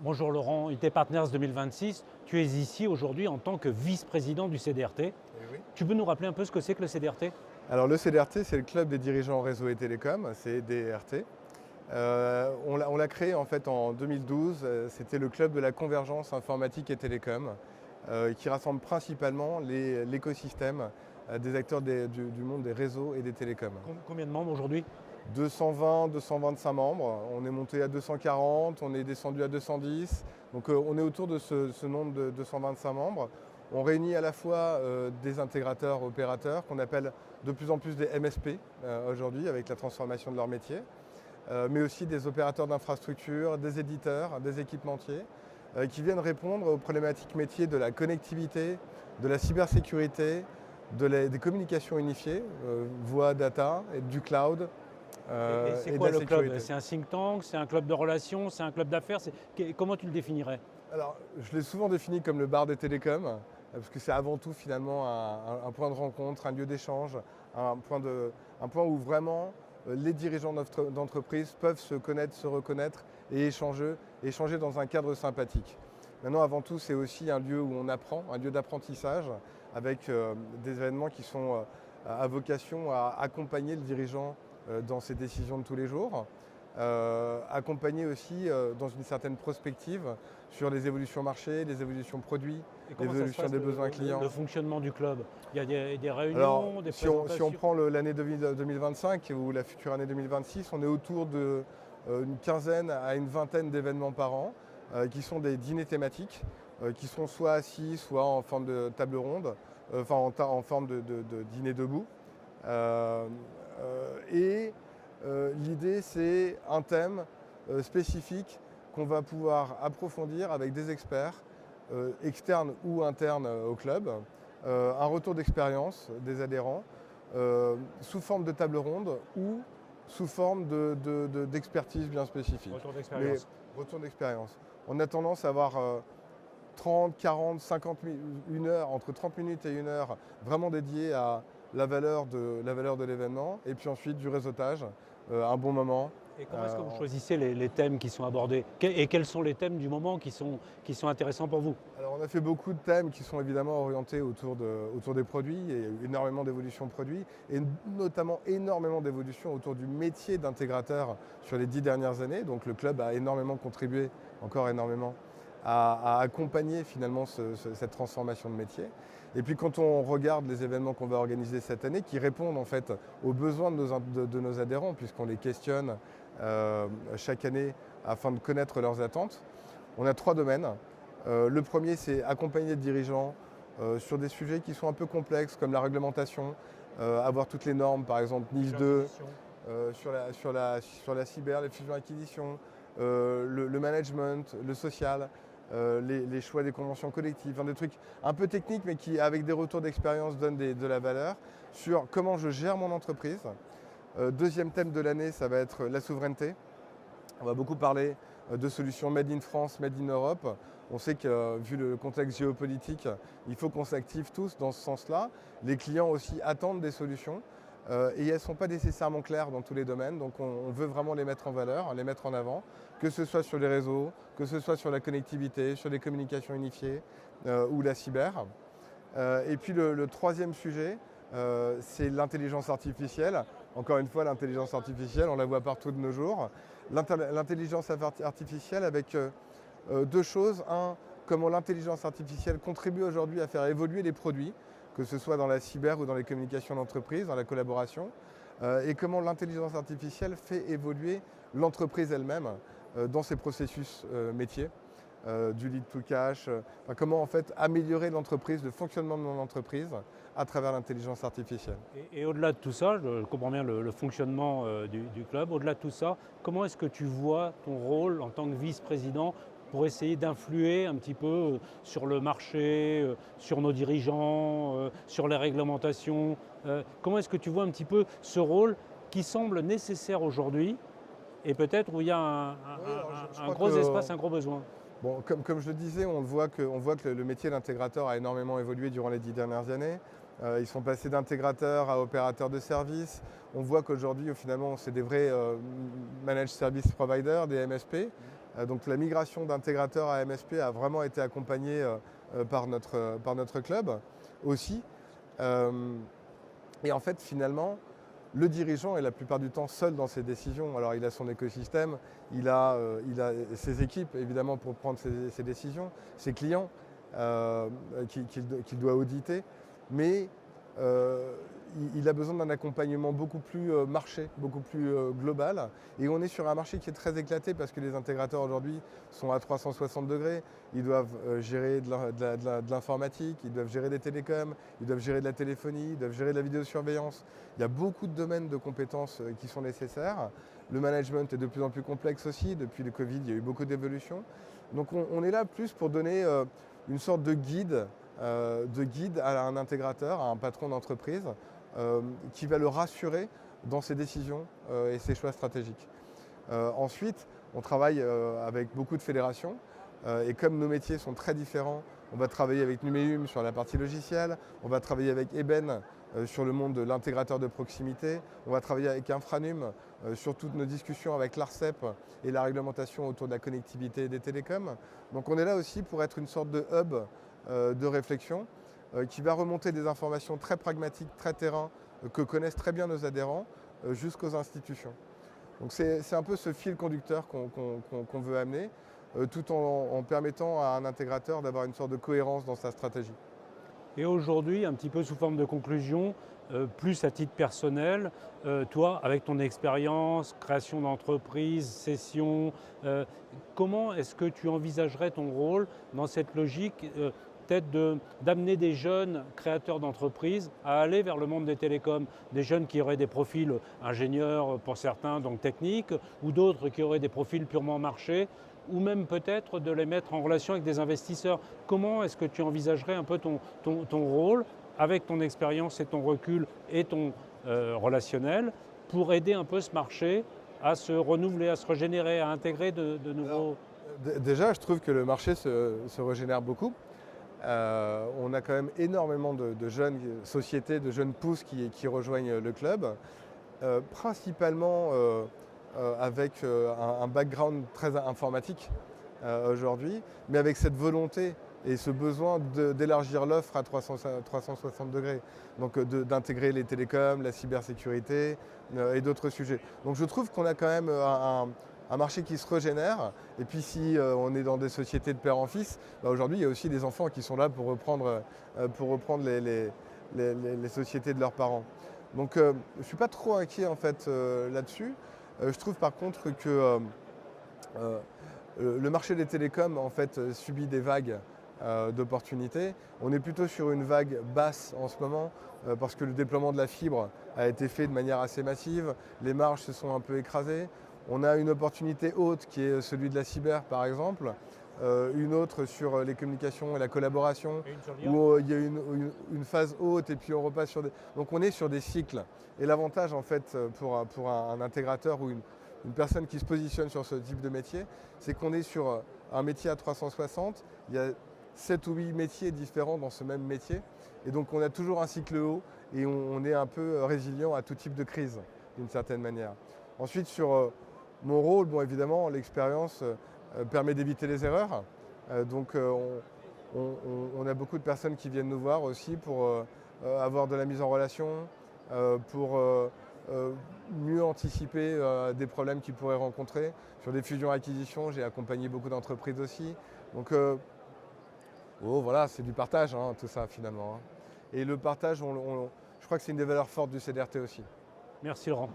Bonjour Laurent, IT Partners 2026. Tu es ici aujourd'hui en tant que vice-président du CDRT. Eh oui. Tu peux nous rappeler un peu ce que c'est que le CDRT? Alors le CDRT, c'est le club des dirigeants réseau et télécom, c'est DRT. On l'a créé en fait en 2012, c'était le club de la convergence informatique et télécom, qui rassemble principalement l'écosystème des acteurs du monde des réseaux et des télécoms. Combien de membres aujourd'hui? 220, 225 membres, on est monté à 240, on est descendu à 210, donc on est autour de ce nombre de 225 membres. On réunit à la fois des intégrateurs, opérateurs, qu'on appelle de plus en plus des MSP aujourd'hui avec la transformation de leur métier, mais aussi des opérateurs d'infrastructures, des éditeurs, des équipementiers, qui viennent répondre aux problématiques métiers de la connectivité, de la cybersécurité, des communications unifiées, voix, data, et du cloud. Et c'est Et de quoi la le club? sécurité. C'est un think tank, c'est un club de relations, c'est un club d'affaires? Comment tu le définirais? Alors, je l'ai souvent défini comme le bar des télécoms, parce que c'est avant tout finalement un point de rencontre, un lieu d'échange, un point où vraiment les dirigeants d'entreprise peuvent se connaître, se reconnaître et échanger dans un cadre sympathique. Maintenant, avant tout, c'est aussi un lieu où on apprend, un lieu d'apprentissage, avec des événements qui sont à vocation à accompagner le dirigeant dans ses décisions de tous les jours. Accompagner aussi dans une certaine prospective sur les évolutions marché, les évolutions produits, Et comment ça se l'évolution passe, des besoins clients. le fonctionnement du club? Il y a des Alors, réunions, des si on présentations? prend l'année 2025 ou la future année 2026, on est autour d'une quinzaine à une vingtaine d'événements par an qui sont des dîners thématiques qui sont soit assis, soit en forme de table ronde, en forme de dîner debout. Et l'idée, c'est un thème spécifique qu'on va pouvoir approfondir avec des experts, externes ou internes au club, un retour d'expérience des adhérents, sous forme de table ronde ou sous forme d'expertise bien spécifique. Retour d'expérience. Mais retour d'expérience. On a tendance à avoir 30, 40, 50 une heure, entre 30 minutes et une heure, vraiment dédié à la valeur de l'événement, et puis ensuite du réseautage, un bon moment. Et comment est-ce que vous choisissez les thèmes qui sont abordés? Et quels sont les thèmes du moment qui sont intéressants pour vous? Alors on a fait beaucoup de thèmes qui sont évidemment orientés autour des produits, il y a eu énormément d'évolutions produits, et notamment énormément d'évolutions autour du métier d'intégrateur sur les 10 dernières années. Donc le club a énormément contribué, encore énormément, à accompagner finalement cette transformation de métier. Et puis quand on regarde les événements qu'on va organiser cette année, qui répondent en fait aux besoins de nos adhérents, puisqu'on les questionne chaque année afin de connaître leurs attentes, on a 3 domaines. Le premier, c'est accompagner les dirigeants sur des sujets qui sont un peu complexes, comme la réglementation, avoir toutes les normes, par exemple NIS 2, sur la cyber, les fusions-acquisitions, le management, le social, les choix des conventions collectives, des trucs un peu techniques, mais qui, avec des retours d'expérience, donnent de la valeur sur comment je gère mon entreprise. Deuxième thème de l'année, ça va être la souveraineté. On va beaucoup parler de solutions made in France, made in Europe. On sait que vu le contexte géopolitique, il faut qu'on s'active tous dans ce sens-là. Les clients aussi attendent des solutions et elles ne sont pas nécessairement claires dans tous les domaines. Donc on veut vraiment les mettre en valeur, les mettre en avant, que ce soit sur les réseaux, que ce soit sur la connectivité, sur les communications unifiées ou la cyber. Et puis le troisième sujet, c'est l'intelligence artificielle. Encore une fois, l'intelligence artificielle, on la voit partout de nos jours. L'intelligence artificielle avec 2 choses. Un, comment l'intelligence artificielle contribue aujourd'hui à faire évoluer les produits, que ce soit dans la cyber ou dans les communications d'entreprise, dans la collaboration, et comment l'intelligence artificielle fait évoluer l'entreprise elle-même dans ses processus métiers. Du lead to cash, comment en fait améliorer l'entreprise, le fonctionnement de mon entreprise à travers l'intelligence artificielle. Et au-delà de tout ça, je comprends bien le fonctionnement du club, au-delà de tout ça, comment est-ce que tu vois ton rôle en tant que vice-président pour essayer d'influer un petit peu sur le marché, sur nos dirigeants, sur les réglementations? Comment est-ce que tu vois un petit peu ce rôle qui semble nécessaire aujourd'hui et peut-être où il y a un gros espace, un gros besoin? Bon, comme je le disais, on voit que le métier d'intégrateur a énormément évolué durant les 10 dernières années. Ils sont passés d'intégrateurs à opérateurs de services. On voit qu'aujourd'hui, finalement, c'est des vrais managed service providers, des MSP. Donc la migration d'intégrateurs à MSP a vraiment été accompagnée par notre club aussi. Et en fait, finalement, le dirigeant est la plupart du temps seul dans ses décisions. Alors il a son écosystème, il a ses équipes évidemment pour prendre ses décisions, ses clients qu'il doit auditer, mais il a besoin d'un accompagnement beaucoup plus marché, beaucoup plus global. Et on est sur un marché qui est très éclaté parce que les intégrateurs aujourd'hui sont à 360 degrés. Ils doivent gérer de l'informatique, ils doivent gérer des télécoms, ils doivent gérer de la téléphonie, ils doivent gérer de la vidéosurveillance. Il y a beaucoup de domaines de compétences qui sont nécessaires. Le management est de plus en plus complexe aussi. Depuis le Covid, il y a eu beaucoup d'évolutions. Donc on est là plus pour donner une sorte de guide à un intégrateur, à un patron d'entreprise, qui va le rassurer dans ses décisions et ses choix stratégiques. Ensuite, on travaille avec beaucoup de fédérations et comme nos métiers sont très différents, on va travailler avec Numéum sur la partie logicielle, on va travailler avec Eben sur le monde de l'intégrateur de proximité, on va travailler avec Infranum sur toutes nos discussions avec l'ARCEP et la réglementation autour de la connectivité des télécoms. Donc on est là aussi pour être une sorte de hub de réflexion qui va remonter des informations très pragmatiques, très terrain, que connaissent très bien nos adhérents, jusqu'aux institutions. Donc c'est un peu ce fil conducteur qu'on veut amener, tout en permettant à un intégrateur d'avoir une sorte de cohérence dans sa stratégie. Et aujourd'hui, un petit peu sous forme de conclusion, plus à titre personnel, toi, avec ton expérience, création d'entreprise, cession, comment est-ce que tu envisagerais ton rôle dans cette logique peut-être d'amener des jeunes créateurs d'entreprises à aller vers le monde des télécoms, des jeunes qui auraient des profils ingénieurs pour certains, donc techniques, ou d'autres qui auraient des profils purement marché, ou même peut-être de les mettre en relation avec des investisseurs. Comment est-ce que tu envisagerais un peu ton rôle, avec ton expérience et ton recul et ton relationnel, pour aider un peu ce marché à se renouveler, à se régénérer, à intégrer de nouveaux... Déjà, je trouve que le marché se régénère beaucoup. On a quand même énormément de jeunes sociétés, de jeunes pousses qui rejoignent le club, principalement avec un background très informatique aujourd'hui, mais avec cette volonté et ce besoin d'élargir l'offre à 360 degrés, donc d'intégrer les télécoms, la cybersécurité et d'autres sujets. Donc je trouve qu'on a quand même un marché qui se régénère. Et puis si on est dans des sociétés de père en fils, aujourd'hui il y a aussi des enfants qui sont là pour reprendre les sociétés de leurs parents. Donc je ne suis pas trop inquiet en fait là-dessus. Je trouve par contre que le marché des télécoms en fait subit des vagues d'opportunités. On est plutôt sur une vague basse en ce moment parce que le déploiement de la fibre a été fait de manière assez massive. Les marges se sont un peu écrasées. On a une opportunité haute qui est celui de la cyber par exemple, une autre sur les communications et la collaboration, où il y a une phase haute et puis on repasse sur des... Donc on est sur des cycles. Et l'avantage en fait pour un intégrateur ou une personne qui se positionne sur ce type de métier, c'est qu'on est sur un métier à 360, il y a 7 ou 8 métiers différents dans ce même métier, et donc on a toujours un cycle haut et on est un peu résilient à tout type de crise d'une certaine manière. Ensuite sur mon rôle, bon évidemment l'expérience permet d'éviter les erreurs, donc on a beaucoup de personnes qui viennent nous voir aussi pour avoir de la mise en relation, pour mieux anticiper des problèmes qu'ils pourraient rencontrer. Sur des fusions-acquisitions, j'ai accompagné beaucoup d'entreprises aussi. Donc voilà, c'est du partage hein, tout ça finalement. Hein. Et le partage, je crois que c'est une des valeurs fortes du CDRT aussi. Merci Laurent.